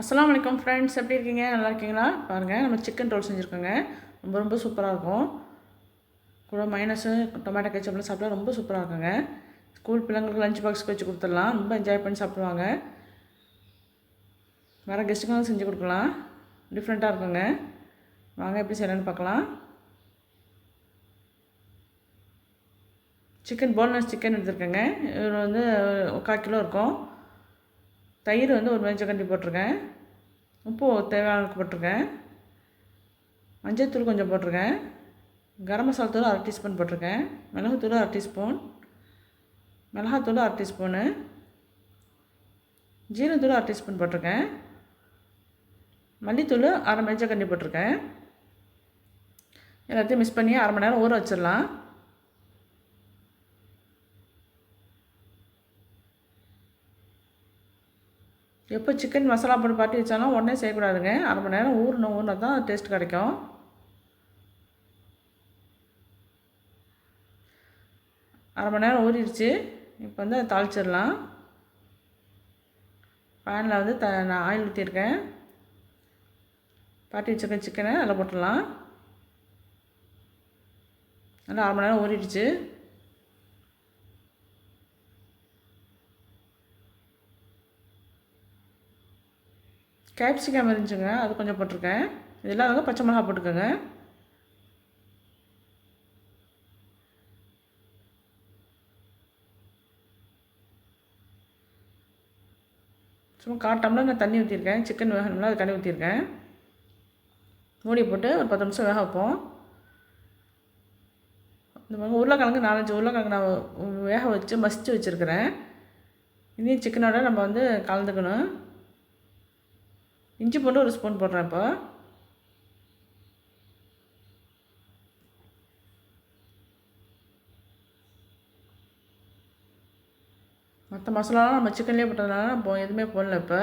அஸ்ஸலாமு அலைக்கும் ஃப்ரெண்ட்ஸ், எப்படி இருக்கீங்க? நல்லா இருக்கீங்களா? பாருங்கள், நம்ம சிக்கன் ரோல் செஞ்சுருக்கோங்க. ரொம்ப ரொம்ப சூப்பராக இருக்கும். கூட மைனஸு டொமேட்டோ கெச்சப்லாம் சாப்பிட்டா ரொம்ப சூப்பராக இருக்குங்க. ஸ்கூல் பிள்ளைங்களுக்கு லஞ்ச் பாக்ஸ்க்கு வச்சு கொடுத்துடலாம். ரொம்ப என்ஜாய் பண்ணி சாப்பிடுவாங்க. வேறு கெஸ்ட்டுக்கெல்லாம் செஞ்சு கொடுக்கலாம். டிஃப்ரெண்ட்டாக இருக்குங்க. வாங்க எப்படி செய்யலான்னு பார்க்கலாம். சிக்கன் போன்லெஸ் சிக்கன் எடுத்துருக்கேங்க. இது வந்து 1/4 கிலோ இருக்கும். தயிர் வந்து ஒரு மேஜக்கண்டி போட்டிருக்கேன். உப்பு தேவையான அளவுக்கு போட்டிருக்கேன். மஞ்சள்தூள் கொஞ்சம் போட்டிருக்கேன். கரம் மசாலா தூள் 1/2 டீஸ்பூன் போட்டிருக்கேன். மிளகுத்தூள் 1/2 டீஸ்பூன். மிளகாத்தூள் 1/2 டீஸ்பூனு. ஜீரகத்தூள் 1/2 டீஸ்பூன் போட்டிருக்கேன். மல்லித்தூள் 1/2 மேஜக்கண்டி போட்டிருக்கேன். எல்லாத்தையும் மிக்ஸ் பண்ணி 1/2 மணி நேரம் ஊற வச்சிடலாம். எப்போ சிக்கன் மசாலா போட்டு பாட்டி வச்சாலும் உடனே செய்யக்கூடாதுங்க. 1/2 மணி நேரம் ஊறினா தான் டேஸ்ட் கிடைக்கும். அரை மணி நேரம் ஊறிடுச்சு. இப்போ வந்து அதை தாளிச்சிடலாம். பேனில் வந்து நான் ஆயில் ஊற்றிருக்கேன். பாட்டி வச்சுருக்கேன் சிக்கனை அதில் போட்டுடலாம். நல்லா 1/2 மணி நேரம் ஊறிடுச்சு. கேப்சிகம் இருந்துச்சுங்க, அது கொஞ்சம் போட்டிருக்கேன். இது இல்லாதவங்க பச்சை மிளகா போட்டுக்கோங்க. சும்மா 1/4 டம்ளர் நான் தண்ணி ஊற்றிருக்கேன். சிக்கன் வேகணும்னா அது தண்ணி ஊற்றிருக்கேன். மூடி போட்டு ஒரு 10 நிமிஷம் வேக வைப்போம். இந்த மாதிரி உருளைக்கிழங்கு 4-5 உருளைக்கிழங்கு நான் வேக வச்சு மசித்து வச்சுருக்கிறேன். இதையும் சிக்கனோட நம்ம வந்து கலந்துக்கணும். இஞ்சி போட்டு 1 ஸ்பூன் போடுறேன். இப்போ மற்ற மசாலாலாம் நம்ம சிக்கன்லேயே போட்டதுனால நம்ம எதுவுமே போடல. இப்போ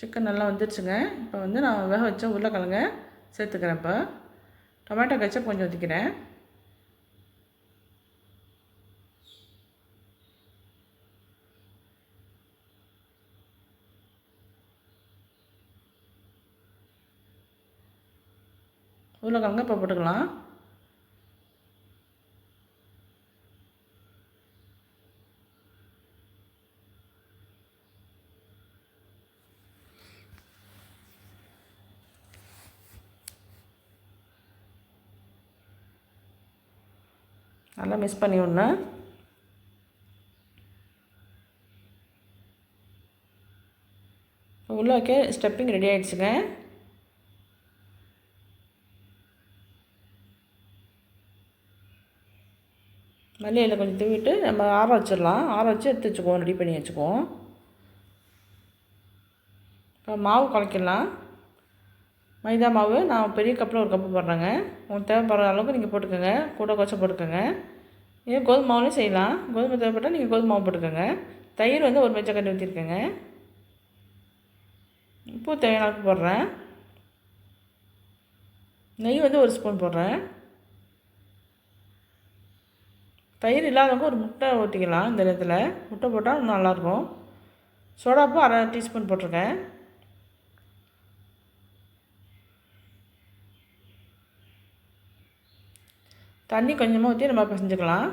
சிக்கன் நல்லா வந்துடுச்சுங்க. இப்போ வந்து நான் வேக வச்ச உருளைக்கிழங்க சேர்த்துக்கிறேன். இப்போ டொமேட்டோ கெச்சப் கொஞ்சம் ஊற்றிக்கிறேன். உருளைக்கிழங்க இப்போ போட்டுக்கலாம். நல்லா மிக்ஸ் பண்ணி விடணும். உள்ளே ஸ்டெப்பிங் ரெடி ஆகிடுச்சுங்க. மல்லி இலை கொஞ்சம் தூவிட்டு நம்ம ஆற வச்சிடலாம். ஆற வச்சு எடுத்து வச்சுக்குவோம், ரெடி பண்ணி வச்சுக்குவோம். இப்போ மாவு குழைக்கலாம். மைதா மாவு நான் பெரிய கப்பில் 1 கப்பு போடுறேங்க. உங்களுக்கு தேவைப்படுற அளவுக்கு நீங்கள் போட்டுக்கோங்க. கூட குறைச்சி போட்டுக்கோங்க. இதே கோதுமை மாவுலேயும் செய்யலாம். கோதுமை தேவைப்பட்டால் நீங்கள் கோதுமை மாவு போட்டுக்கோங்க. தயிர் வந்து 1 மேஜக்கண்டி ஊற்றிருக்கேங்க. உப்பு தேவையான அளவுக்கு போடுறேன். நெய் வந்து 1 ஸ்பூன் போடுறேன். தயிர் இல்லாதவங்க ஒரு முட்டை ஊற்றிக்கலாம். இந்த நேரத்தில் முட்டை போட்டால் இன்னும் நல்லாயிருக்கும். சோடாப்பு 1/2 டீஸ்பூன் போட்டிருக்கேன். தண்ணி கொஞ்சமாக ஊற்றி நம்ம பிசைஞ்சுக்கலாம்.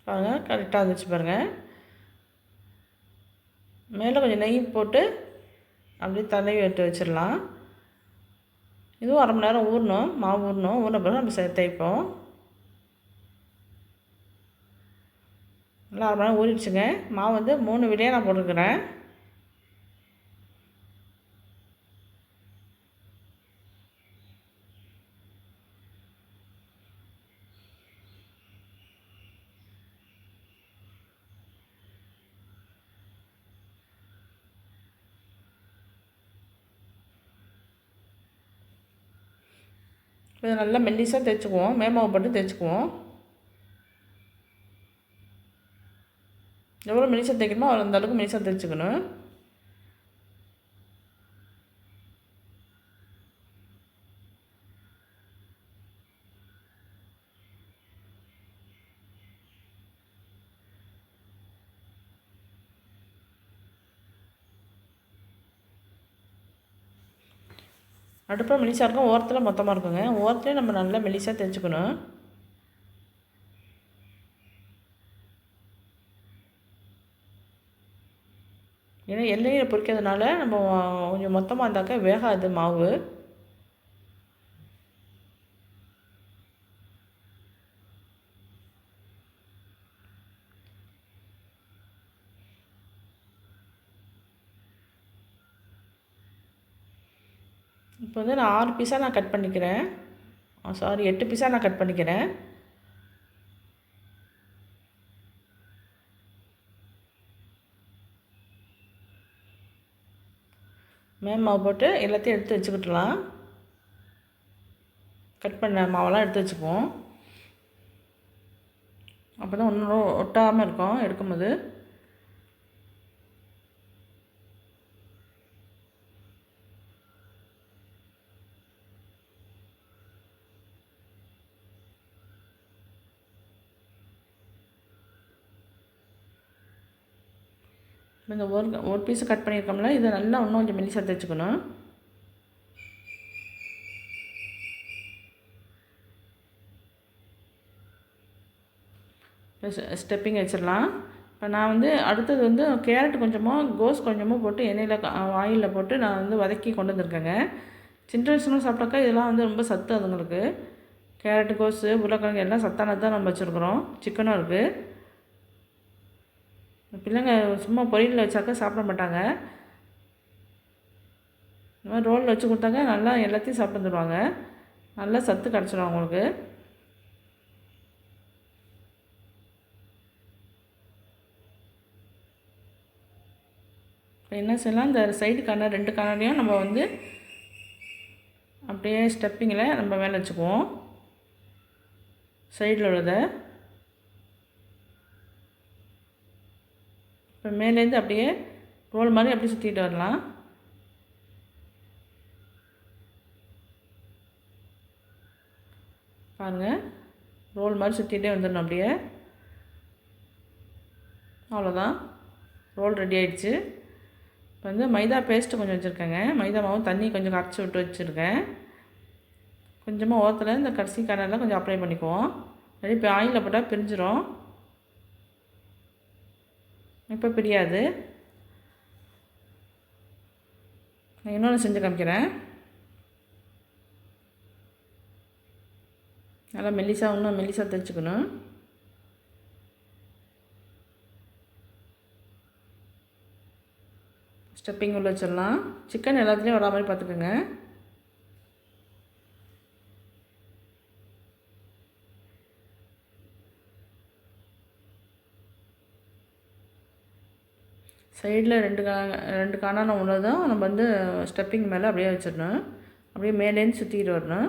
பாருங்கள், கரெக்டாக வந்துச்சு பாருங்கள். மேலே கொஞ்சம் நெய் போட்டு அப்படியே தடவி எடுத்து வச்சிடலாம். இதுவும் 1/2 மணி நேரம் ஊறணும். மாவு ஊறணும். ஊறின பிறகு நம்ம தேய்ப்போம். நல்லா 1/2 மணி நேரம் ஊறிடுச்சுங்க. மாவு வந்து 3 விடையாக நான் போட்டுருக்குறேன். இதை நல்லா மெல்லிசாக தேய்ச்சிக்குவோம். மேமாவை போட்டு தேய்ச்சிக்குவோம். எவ்வளோ மெல்லிசாக தேய்க்கணுமோ அந்தளவுக்கு மெல்லிசாக தேய்ச்சிக்கணும். அடுப்பில் மெலிசாக இருக்கும், ஓரத்தில் மொத்தமாக இருக்குங்க. ஓரத்துலேயே நம்ம நல்லா மெலிசாக தேய்ச்சிக்கணும். ஏன்னா எண்ணெயில் பொரிக்கிறதுனால நம்ம கொஞ்சம் மொத்தமாக இருந்தாக்க வேகாது மாவு. இப்போ வந்து நான் 6 பீஸாக நான் கட் பண்ணிக்கிறேன். சாரி 8 பீஸாக நான் கட் பண்ணிக்கிறேன். மாவு போட்டு எல்லாத்தையும் எடுத்து வச்சுக்கிட்டலாம். கட் பண்ண மாவெல்லாம் எடுத்து வச்சுக்குவோம். அப்போ தான் ஒன்றும் ஒட்டாமல் இருக்கும் எடுக்கும்போது. இந்த ஒரு பீஸு கட் பண்ணியிருக்கோம்ல, இதை நல்லா இன்னும் கொஞ்சம் மெல்லிசாக தைச்சுக்கணும். ஸ்டெப்பிங் வச்சிடலாம். இப்போ நான் வந்து அடுத்தது வந்து கேரட் கொஞ்சமாக கோஸ் கொஞ்சமாக போட்டு எண்ணெயில் ஆயிலில் போட்டு நான் வந்து வதக்கி கொண்டு வந்திருக்கேங்க. சில்ட்ரன்ஸ்லாம் சாப்பிட்டாக்கா இதெல்லாம் வந்து ரொம்ப சத்து அதுங்களுக்கு. கேரட்டு, கோஸு, உருளைக்கிழங்கு எல்லாம் சத்தானது தான் நம்ம வச்சுருக்குறோம். சிக்கனும் இருக்குது. பிள்ளைங்க சும்மா பொரியலில் வச்சாக்கா சாப்பிட மாட்டாங்க. இந்த மாதிரி ரோலில் வச்சு கொடுத்தாங்க நல்லா எல்லாத்தையும் சாப்பிட்டு வந்துடுவாங்க. நல்லா சத்து கிடச்சிடும் அவங்களுக்கு. இப்போ என்ன செய்யலாம், இந்த சைடு கார்னர் 2 கார்னரையும் நம்ம வந்து அப்படியே ஸ்டெப்பிங்கில் நம்ம மேலே வச்சுக்குவோம். சைடில் உள்ளதை இப்போ மேலேருந்து அப்படியே ரோல் மாதிரி அப்படியே சுற்றிட்டு வரலாம். பாருங்கள், ரோல் மாதிரி சுற்றிட்டே வந்துடணும் அப்படியே. அவ்வளோதான், ரோல் ரெடி ஆகிடுச்சு. இப்போ வந்து மைதா பேஸ்ட்டு கொஞ்சம் வச்சுருக்கேங்க. மைதா மாவும் தண்ணி கொஞ்சம் கரைச்சி விட்டு வச்சுருக்கேன். கொஞ்சமாக ஓரத்தில் இந்த கடைசி கார்னரில் கொஞ்சம் அப்ளை பண்ணிக்குவோம். இப்போ ஆயிலில் போட்டால் பிரிஞ்சிடும். இப்போ பிரியாது. நான் இன்னொன்று செஞ்சு காமிக்கிறேன். நல்லா மெல்லிசாக இன்னும் மெல்லிசாக தைச்சிக்கணும். ஸ்டெப்பிங் உள்ள வச்சிடலாம். சிக்கன் எல்லாத்துலேயும் வரா மாதிரி பார்த்துக்கோங்க. சைடில் 2 கார்னர் உள்ளதும் நம்ம வந்து ஸ்டெப்பிங் மேலே அப்படியே வச்சிடணும். அப்படியே மேலேருந்து சுற்றிக்கிட்டு வரணும்.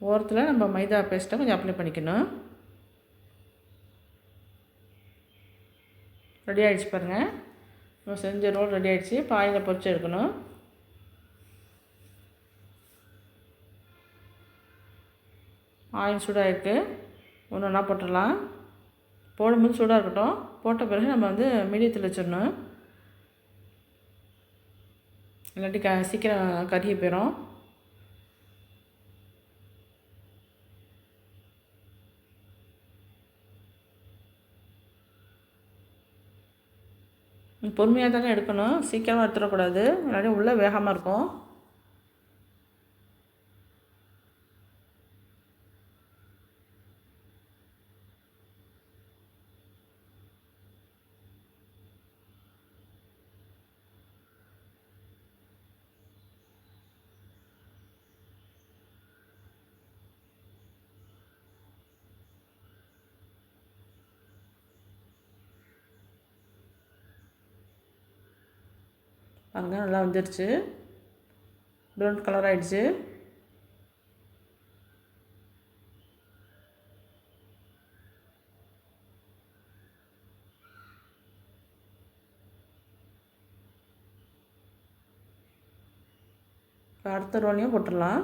ஓரத்தில் நம்ம மைதா பேஸ்ட்டை கொஞ்சம் அப்ளை பண்ணிக்கணும். ரெடி ஆகிடுச்சு பாருங்கள். நம்ம செஞ்ச ரோல் ரெடி ஆகிடுச்சு. இப்போ ஆயிலில் பொரிச்சு எடுக்கணும். ஆயில் சூடாக இருக்குது. ஒன்று ஒன்றா போட்டுடலாம். போடும்போது சூடாக இருக்கட்டும். போட்ட பிறகு நம்ம வந்து மீடியத்தில் வச்சிடணும். இல்லாட்டி சீக்கிரம் கருகி போயிடும். பொறுமையாக தாங்க எடுக்கணும். சீக்கிரமாக எடுத்துடக்கூடாது, இல்லாட்டி உள்ளே வேகாமல் இருக்கும். பாருங்க, நல்லா வந்துடுச்சு. ப்ரௌன் கலர் ஆகிடுச்சு. இப்போ அடுத்த ரோலையும் போட்டுடலாம்.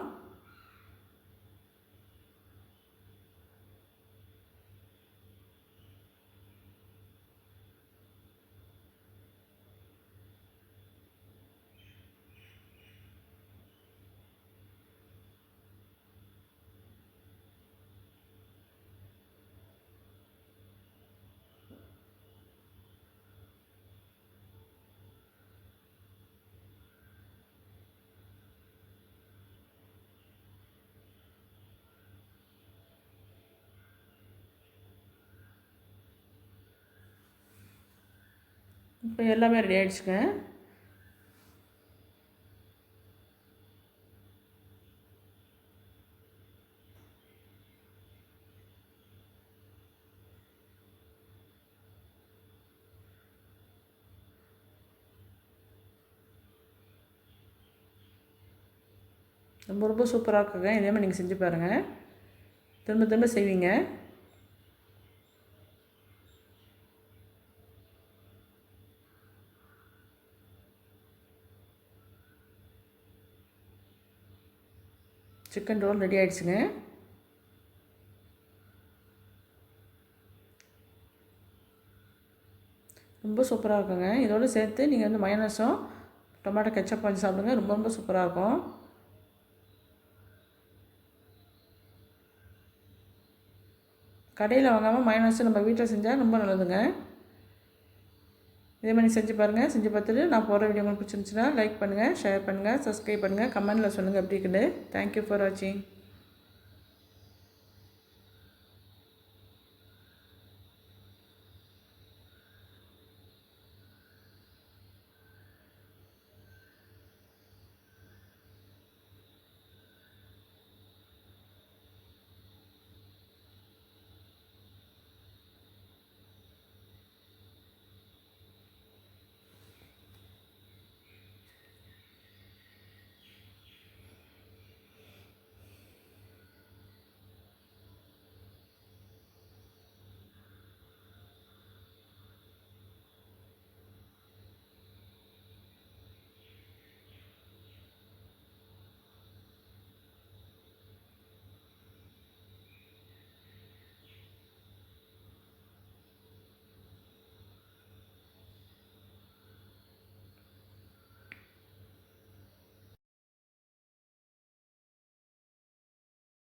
இப்போ எல்லாமே ரெடி ஆகிடுச்சுங்க. ரொம்ப ரொம்ப சூப்பராக இருக்குங்க. இதே மாதிரி நீங்கள் செஞ்சு பாருங்கள். திரும்ப திரும்ப செய்வீங்க. சிக்கன் ரோல் ரெடி ஆகிடுச்சுங்க. ரொம்ப சூப்பராக இருக்குங்க. இதோடு சேர்த்து நீங்கள் வந்து மயோனஸும் டொமேட்டோ கெச்சப் பண்ணி சாப்பிடுங்க. ரொம்ப ரொம்ப சூப்பராக இருக்கும். கடையில் வாங்காமல் மயோனஸ் நம்ம வீட்டில் செஞ்சால் ரொம்ப நல்லதுங்க. இதே மாதிரி செஞ்சு பாருங்கள். செஞ்சு பார்த்துட்டு நான் போடுற வீடியோ உங்களுக்கு பிடிச்சிருந்துச்சுன்னா லைக் பண்ணுங்கள், ஷேர் பண்ணுங்கள், சப்ஸ்கிரைப் பண்ணுங்கள், கமெண்ட்டில் சொல்லுங்கள் எப்படி இருக்குன்னு. தேங்க்யூ ஃபார் வாட்சிங்.